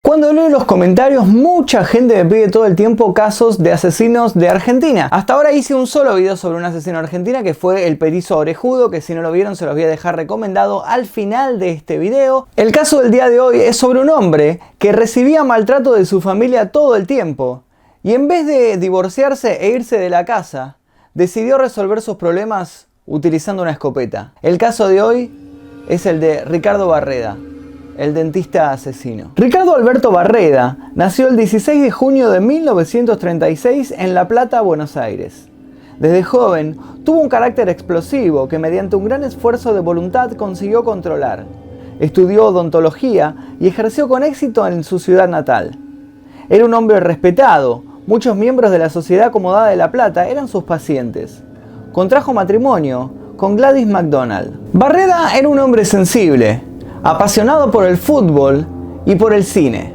Cuando leo los comentarios, mucha gente me pide todo el tiempo casos de asesinos de Argentina. Hasta ahora hice un solo video sobre un asesino argentino que fue el Perizo Orejudo, que si no lo vieron se los voy a dejar recomendado al final de este video. El caso del día de hoy es sobre un hombre que recibía maltrato de su familia todo el tiempo y en vez de divorciarse e irse de la casa, decidió resolver sus problemas utilizando una escopeta. El caso de hoy es el de Ricardo Barreda, el dentista asesino. Ricardo Alberto Barreda nació el 16 de junio de 1936 en La Plata, Buenos Aires. Desde joven tuvo un carácter explosivo que mediante un gran esfuerzo de voluntad consiguió controlar. Estudió odontología y ejerció con éxito en su ciudad natal. Era un hombre respetado. Muchos miembros de la Sociedad Acomodada de La Plata eran sus pacientes. Contrajo matrimonio con Gladys McDonald. Barreda era un hombre sensible, apasionado por el fútbol y por el cine.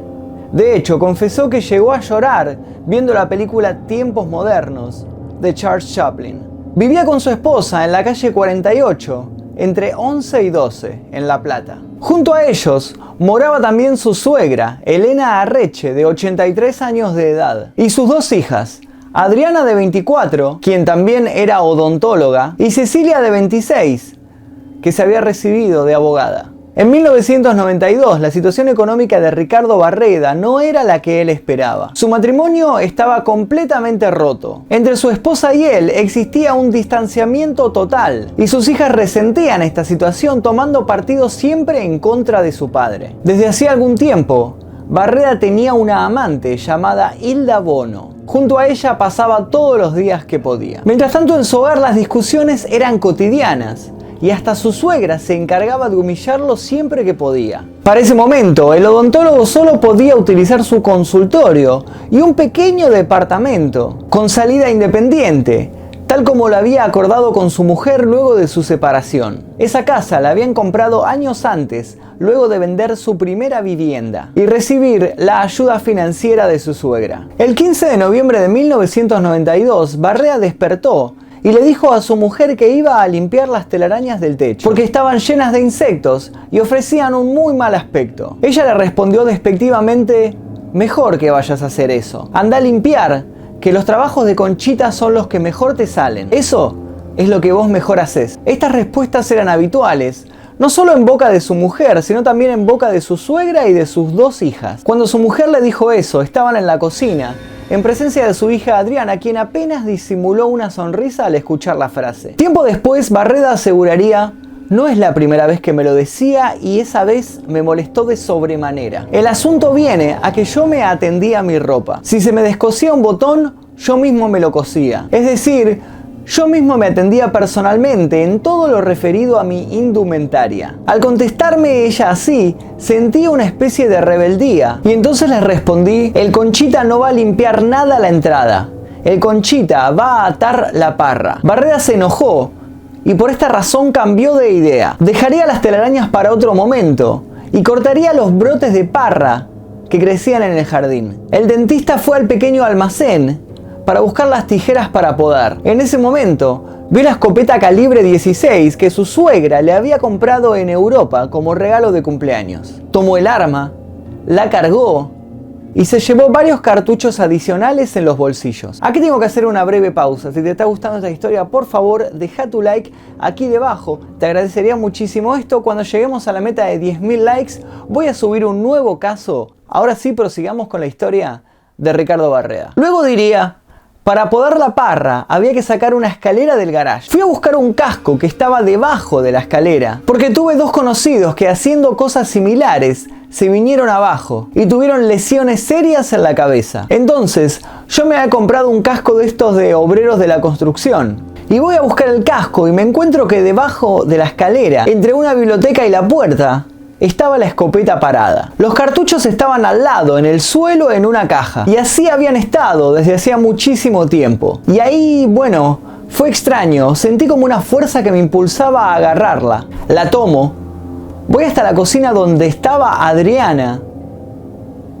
De hecho, confesó que llegó a llorar viendo la película Tiempos Modernos de Charles Chaplin. Vivía con su esposa en la calle 48, entre 11 y 12, en La Plata. Junto a ellos moraba también su suegra, Elena Arreche, de 83 años de edad, y sus dos hijas, Adriana de 24, quien también era odontóloga, y Cecilia de 26, que se había recibido de abogada. En 1992, la situación económica de Ricardo Barreda no era la que él esperaba. Su matrimonio estaba completamente roto. Entre su esposa y él existía un distanciamiento total, y sus hijas resentían esta situación tomando partido siempre en contra de su padre. Desde hacía algún tiempo, Barreda tenía una amante llamada Hilda Bono. Junto a ella pasaba todos los días que podía. Mientras tanto, en su hogar las discusiones eran cotidianas, y hasta su suegra se encargaba de humillarlo siempre que podía. Para ese momento, el odontólogo solo podía utilizar su consultorio y un pequeño departamento, con salida independiente, tal como lo había acordado con su mujer luego de su separación. Esa casa la habían comprado años antes, luego de vender su primera vivienda y recibir la ayuda financiera de su suegra. El 15 de noviembre de 1992, Barreda despertó y le dijo a su mujer que iba a limpiar las telarañas del techo, porque estaban llenas de insectos y ofrecían un muy mal aspecto. Ella le respondió despectivamente: mejor que vayas a hacer eso. Anda a limpiar, que los trabajos de Conchita son los que mejor te salen. Eso es lo que vos mejor haces. Estas respuestas eran habituales, no solo en boca de su mujer, sino también en boca de su suegra y de sus dos hijas. Cuando su mujer le dijo eso, estaban en la cocina, en presencia de su hija Adriana, quien apenas disimuló una sonrisa al escuchar la frase. Tiempo después, Barreda aseguraría: no es la primera vez que me lo decía y esa vez me molestó de sobremanera. El asunto viene a que yo me atendía a mi ropa. Si se me descosía un botón, yo mismo me lo cosía. Es decir, yo mismo me atendía personalmente en todo lo referido a mi indumentaria. Al contestarme ella así, sentí una especie de rebeldía y entonces les respondí: el Conchita no va a limpiar nada a la entrada. El Conchita va a atar la parra. Barreda se enojó y por esta razón cambió de idea. Dejaría las telarañas para otro momento y cortaría los brotes de parra que crecían en el jardín. El dentista fue al pequeño almacén para buscar las tijeras para podar. En ese momento, vio la escopeta calibre 16 que su suegra le había comprado en Europa como regalo de cumpleaños. Tomó el arma, la cargó y se llevó varios cartuchos adicionales en los bolsillos. Aquí tengo que hacer una breve pausa. Si te está gustando esta historia, por favor, deja tu like aquí debajo. Te agradecería muchísimo esto. Cuando lleguemos a la meta de 10.000 likes, voy a subir un nuevo caso. Ahora sí, prosigamos con la historia de Ricardo Barreda. Luego diría: para podar la parra había que sacar una escalera del garage. Fui a buscar un casco que estaba debajo de la escalera, porque tuve dos conocidos que haciendo cosas similares se vinieron abajo y tuvieron lesiones serias en la cabeza. Entonces yo me había comprado un casco de estos de obreros de la construcción. Y voy a buscar el casco y me encuentro que debajo de la escalera, entre una biblioteca y la puerta, estaba la escopeta parada. Los cartuchos estaban al lado, en el suelo, en una caja. Y así habían estado desde hacía muchísimo tiempo. Y ahí, bueno, fue extraño. Sentí como una fuerza que me impulsaba a agarrarla. La tomo. Voy hasta la cocina donde estaba Adriana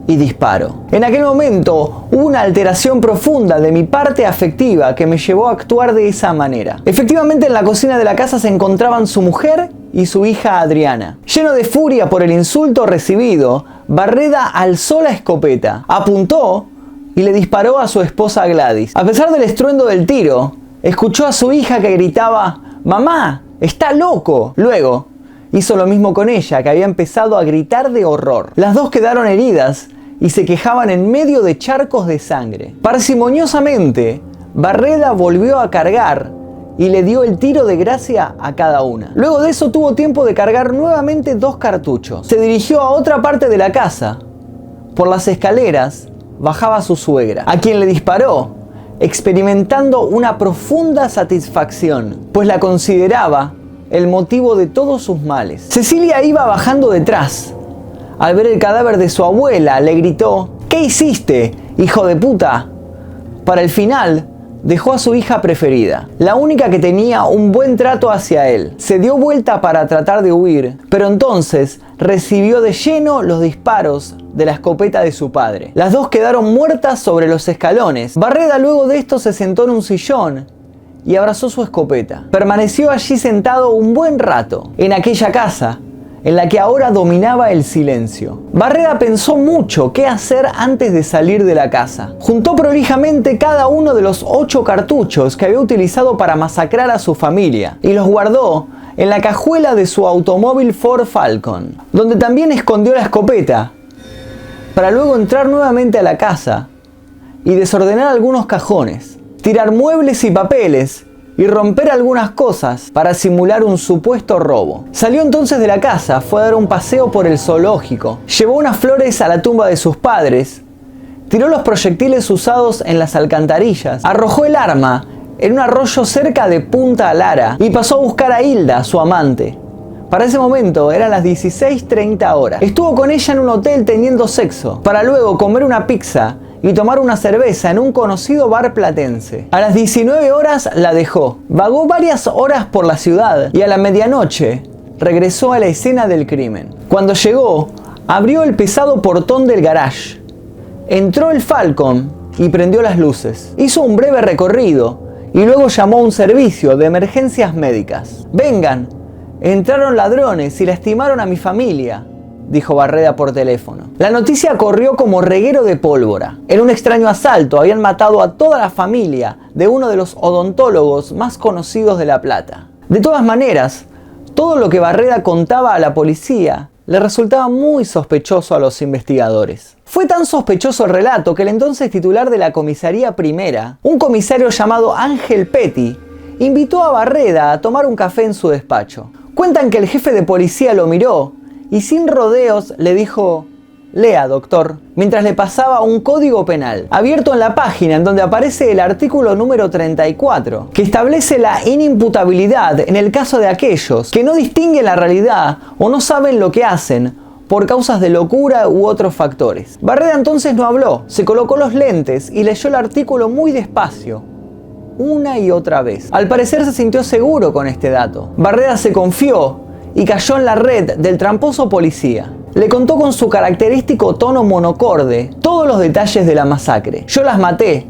y disparo. En aquel momento hubo una alteración profunda de mi parte afectiva que me llevó a actuar de esa manera. Efectivamente, en la cocina de la casa se encontraban su mujer y su hija Adriana. Lleno de furia por el insulto recibido, Barreda alzó la escopeta, apuntó y le disparó a su esposa Gladys. A pesar del estruendo del tiro, escuchó a su hija que gritaba: «¡Mamá! ¡Está loco!». Luego, hizo lo mismo con ella, que había empezado a gritar de horror. Las dos quedaron heridas y se quejaban en medio de charcos de sangre. Parsimoniosamente, Barreda volvió a cargar y le dio el tiro de gracia a cada una. Luego de eso tuvo tiempo de cargar nuevamente 2 cartuchos. Se dirigió a otra parte de la casa. Por las escaleras bajaba su suegra, a quien le disparó, experimentando una profunda satisfacción, pues la consideraba el motivo de todos sus males. Cecilia iba bajando detrás. Al ver el cadáver de su abuela, le gritó: «¿Qué hiciste, hijo de puta?». Para el final, dejó a su hija preferida, la única que tenía un buen trato hacia él. Se dio vuelta para tratar de huir, pero entonces recibió de lleno los disparos de la escopeta de su padre. Las dos quedaron muertas sobre los escalones. Barreda luego de esto se sentó en un sillón y abrazó su escopeta. Permaneció allí sentado un buen rato, en aquella casa en la que ahora dominaba el silencio. Barreda pensó mucho qué hacer antes de salir de la casa. Juntó prolijamente cada uno de los 8 cartuchos que había utilizado para masacrar a su familia y los guardó en la cajuela de su automóvil Ford Falcon, donde también escondió la escopeta, para luego entrar nuevamente a la casa y desordenar algunos cajones, tirar muebles y papeles y romper algunas cosas para simular un supuesto robo. Salió entonces de la casa, fue a dar un paseo por el zoológico, llevó unas flores a la tumba de sus padres, tiró los proyectiles usados en las alcantarillas, arrojó el arma en un arroyo cerca de Punta Lara y pasó a buscar a Hilda, su amante. Para ese momento eran las 16:30 horas. Estuvo con ella en un hotel teniendo sexo, para luego comer una pizza y tomar una cerveza en un conocido bar platense. A las 19 horas la dejó. Vagó varias horas por la ciudad y a la medianoche regresó a la escena del crimen. Cuando llegó, abrió el pesado portón del garage, entró el Falcon y prendió las luces. Hizo un breve recorrido y luego llamó a un servicio de emergencias médicas. «Vengan, entraron ladrones y lastimaron a mi familia», dijo Barreda por teléfono. La noticia corrió como reguero de pólvora. En un extraño asalto habían matado a toda la familia de uno de los odontólogos más conocidos de La Plata. De todas maneras, todo lo que Barreda contaba a la policía le resultaba muy sospechoso a los investigadores. Fue tan sospechoso el relato que el entonces titular de la comisaría primera, un comisario llamado Ángel Petty, invitó a Barreda a tomar un café en su despacho. Cuentan que el jefe de policía lo miró y sin rodeos le dijo: «Lea, doctor», mientras le pasaba un código penal, abierto en la página en donde aparece el artículo número 34, que establece la inimputabilidad en el caso de aquellos que no distinguen la realidad o no saben lo que hacen por causas de locura u otros factores. Barreda entonces no habló, se colocó los lentes y leyó el artículo muy despacio, una y otra vez. Al parecer se sintió seguro con este dato. Barreda se confió y cayó en la red del tramposo policía. Le contó con su característico tono monocorde todos los detalles de la masacre. «Yo las maté»,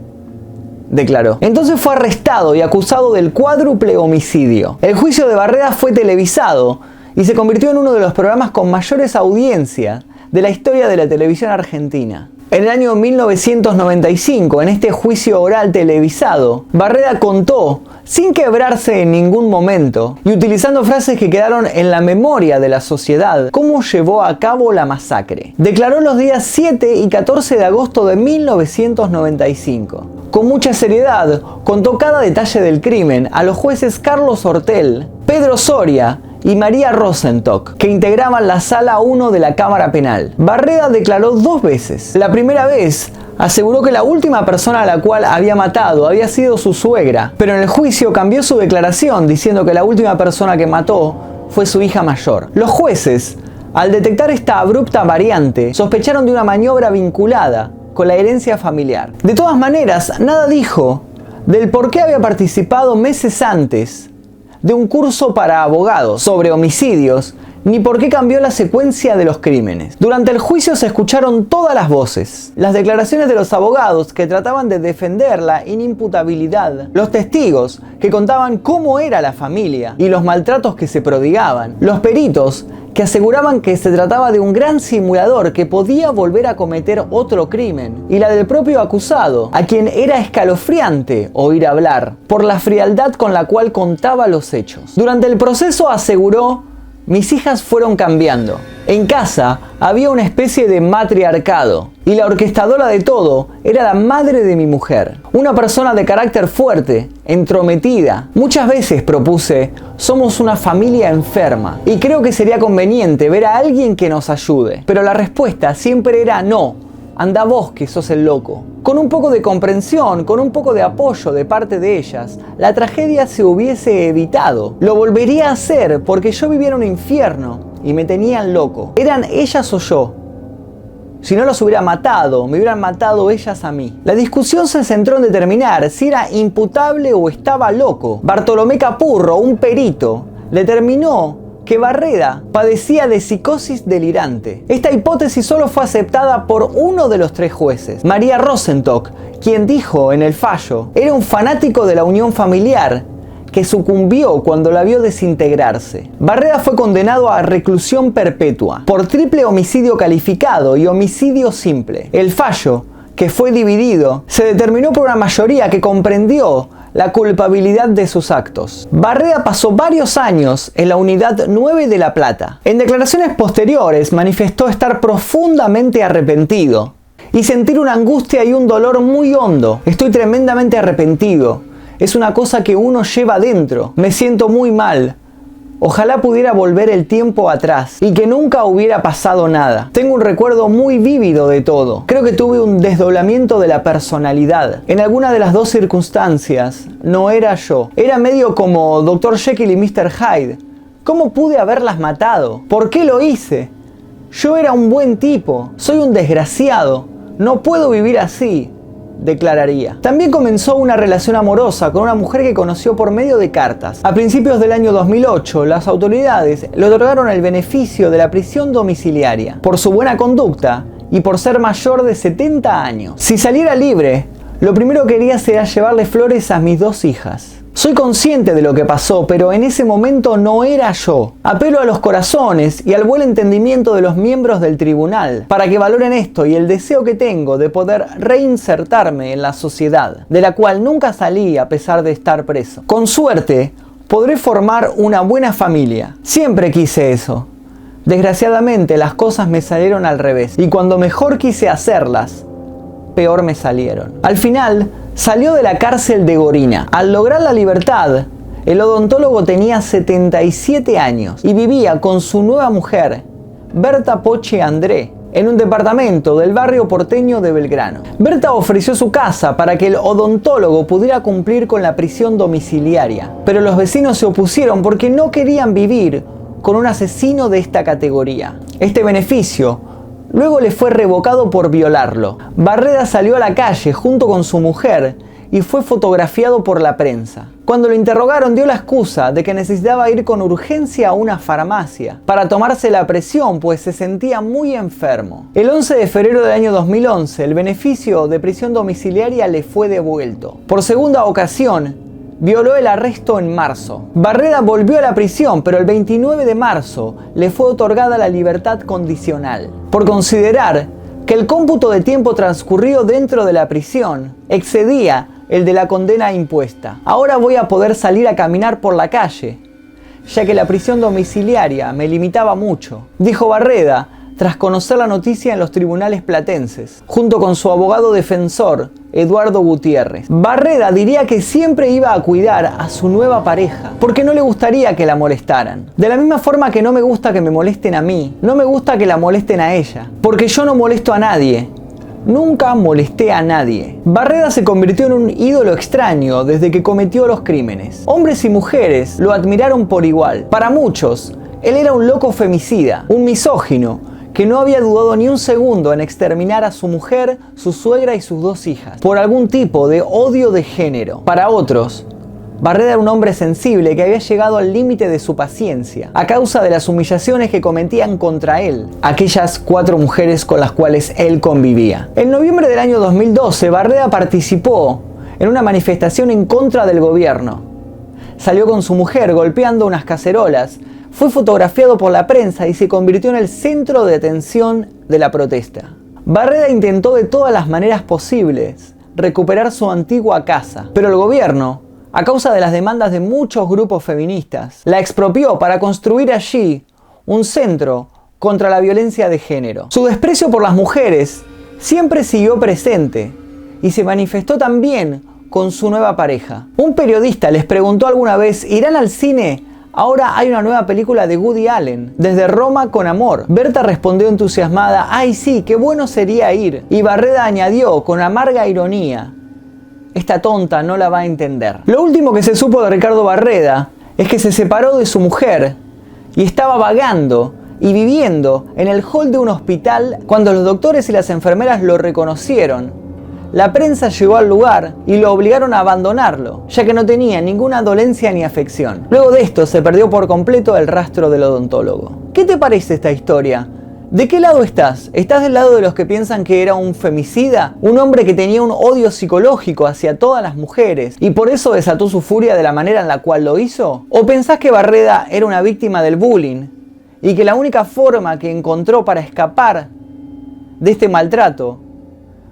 declaró. Entonces fue arrestado y acusado del cuádruple homicidio. El juicio de Barreda fue televisado y se convirtió en uno de los programas con mayores audiencias de la historia de la televisión argentina. En el año 1995, en este juicio oral televisado, Barreda contó, sin quebrarse en ningún momento, y utilizando frases que quedaron en la memoria de la sociedad, cómo llevó a cabo la masacre. Declaró los días 7 y 14 de agosto de 1995. Con mucha seriedad, contó cada detalle del crimen a los jueces Carlos Hortel, Pedro Soria y María Rosentock, que integraban la Sala 1 de la Cámara Penal. Barreda declaró 2 veces. La primera vez aseguró que la última persona a la cual había matado había sido su suegra, pero en el juicio cambió su declaración diciendo que la última persona que mató fue su hija mayor. Los jueces, al detectar esta abrupta variante, sospecharon de una maniobra vinculada con la herencia familiar. De todas maneras, nada dijo del por qué había participado meses antes de un curso para abogados sobre homicidios ni por qué cambió la secuencia de los crímenes. Durante el juicio se escucharon todas las voces, las declaraciones de los abogados que trataban de defender la inimputabilidad, los testigos que contaban cómo era la familia y los maltratos que se prodigaban, los peritos que aseguraban que se trataba de un gran simulador que podía volver a cometer otro crimen, y la del propio acusado, a quien era escalofriante oír hablar, por la frialdad con la cual contaba los hechos. Durante el proceso aseguró: mis hijas fueron cambiando. En casa había una especie de matriarcado, y la orquestadora de todo era la madre de mi mujer. Una persona de carácter fuerte, entrometida. Muchas veces propuse: somos una familia enferma, y creo que sería conveniente ver a alguien que nos ayude. Pero la respuesta siempre era: no, anda vos que sos el loco. Con un poco de comprensión, con un poco de apoyo de parte de ellas, la tragedia se hubiese evitado. Lo volvería a hacer porque yo vivía en un infierno y me tenían loco. Eran ellas o yo. Si no los hubiera matado, me hubieran matado ellas a mí. La discusión se centró en determinar si era imputable o estaba loco. Bartolomé Capurro, un perito, determinó que Barreda padecía de psicosis delirante. Esta hipótesis solo fue aceptada por uno de los 3 jueces, María Rosentock, quien dijo en el fallo: era un fanático de la unión familiar que sucumbió cuando la vio desintegrarse. Barreda fue condenado a reclusión perpetua por triple homicidio calificado y homicidio simple. El fallo, que fue dividido, se determinó por una mayoría que comprendió la culpabilidad de sus actos. Barreda pasó varios años en la Unidad 9 de La Plata. En declaraciones posteriores manifestó estar profundamente arrepentido y sentir una angustia y un dolor muy hondo. Estoy tremendamente arrepentido. Es una cosa que uno lleva dentro. Me siento muy mal. Ojalá pudiera volver el tiempo atrás y que nunca hubiera pasado nada. Tengo un recuerdo muy vívido de todo. Creo que tuve un desdoblamiento de la personalidad. En alguna de las 2 circunstancias no era yo. Era medio como Dr. Jekyll y Mr. Hyde. ¿Cómo pude haberlas matado? ¿Por qué lo hice? Yo era un buen tipo. Soy un desgraciado. No puedo vivir así, declararía. También comenzó una relación amorosa con una mujer que conoció por medio de cartas. A principios del año 2008, las autoridades le otorgaron el beneficio de la prisión domiciliaria por su buena conducta y por ser mayor de 70 años. Si saliera libre, lo primero que quería sería llevarle flores a mis 2 hijas. Soy consciente de lo que pasó, pero en ese momento no era yo. Apelo a los corazones y al buen entendimiento de los miembros del tribunal para que valoren esto y el deseo que tengo de poder reinsertarme en la sociedad, de la cual nunca salí a pesar de estar preso. Con suerte, podré formar una buena familia. Siempre quise eso. Desgraciadamente, las cosas me salieron al revés, y cuando mejor quise hacerlas, peor me salieron. Al final, salió de la cárcel de Gorina. Al lograr la libertad, el odontólogo tenía 77 años y vivía con su nueva mujer, Berta Poche André, en un departamento del barrio porteño de Belgrano. Berta ofreció su casa para que el odontólogo pudiera cumplir con la prisión domiciliaria, pero los vecinos se opusieron porque no querían vivir con un asesino de esta categoría. Este beneficio luego le fue revocado por violarlo. Barreda salió a la calle junto con su mujer y fue fotografiado por la prensa. Cuando lo interrogaron, dio la excusa de que necesitaba ir con urgencia a una farmacia para tomarse la presión, pues se sentía muy enfermo. El 11 de febrero del año 2011, el beneficio de prisión domiciliaria le fue devuelto. Por segunda ocasión, violó el arresto en marzo. Barreda volvió a la prisión, pero el 29 de marzo le fue otorgada la libertad condicional, por considerar que el cómputo de tiempo transcurrido dentro de la prisión excedía el de la condena impuesta. Ahora voy a poder salir a caminar por la calle, ya que la prisión domiciliaria me limitaba mucho, dijo Barreda tras conocer la noticia en los tribunales platenses, junto con su abogado defensor, Eduardo Gutiérrez. Barreda diría que siempre iba a cuidar a su nueva pareja, porque no le gustaría que la molestaran. De la misma forma que no me gusta que me molesten a mí, no me gusta que la molesten a ella, porque yo no molesto a nadie. Nunca molesté a nadie. Barreda se convirtió en un ídolo extraño desde que cometió los crímenes. Hombres y mujeres lo admiraron por igual. Para muchos, él era un loco femicida, un misógino, que no había dudado ni un segundo en exterminar a su mujer, su suegra y sus 2 hijas, por algún tipo de odio de género. Para otros, Barreda era un hombre sensible que había llegado al límite de su paciencia a causa de las humillaciones que cometían contra él aquellas 4 mujeres con las cuales él convivía. En noviembre del año 2012, Barreda participó en una manifestación en contra del gobierno. Salió con su mujer golpeando unas cacerolas, fue fotografiado por la prensa y se convirtió en el centro de atención de la protesta. Barreda intentó de todas las maneras posibles recuperar su antigua casa, pero el gobierno, a causa de las demandas de muchos grupos feministas, la expropió para construir allí un centro contra la violencia de género. Su desprecio por las mujeres siempre siguió presente y se manifestó también con su nueva pareja. Un periodista les preguntó alguna vez: ¿irán al cine? Ahora hay una nueva película de Woody Allen, Desde Roma con Amor. Berta respondió entusiasmada: ¡ay sí, qué bueno sería ir! Y Barreda añadió con amarga ironía: esta tonta no la va a entender. Lo último que se supo de Ricardo Barreda es que se separó de su mujer y estaba vagando y viviendo en el hall de un hospital cuando los doctores y las enfermeras lo reconocieron. La prensa llegó al lugar y lo obligaron a abandonarlo, ya que no tenía ninguna dolencia ni afección. Luego de esto se perdió por completo el rastro del odontólogo. ¿Qué te parece esta historia? ¿De qué lado estás? ¿Estás del lado de los que piensan que era un femicida? ¿Un hombre que tenía un odio psicológico hacia todas las mujeres y por eso desató su furia de la manera en la cual lo hizo? ¿O pensás que Barreda era una víctima del bullying y que la única forma que encontró para escapar de este maltrato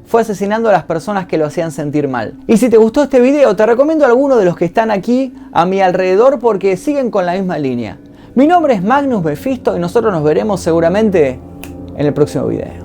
fue asesinando a las personas que lo hacían sentir mal? Y si te gustó este video, te recomiendo a algunos de los que están aquí a mi alrededor porque siguen con la misma línea. Mi nombre es Magnus Mephisto y nosotros nos veremos seguramente en el próximo video.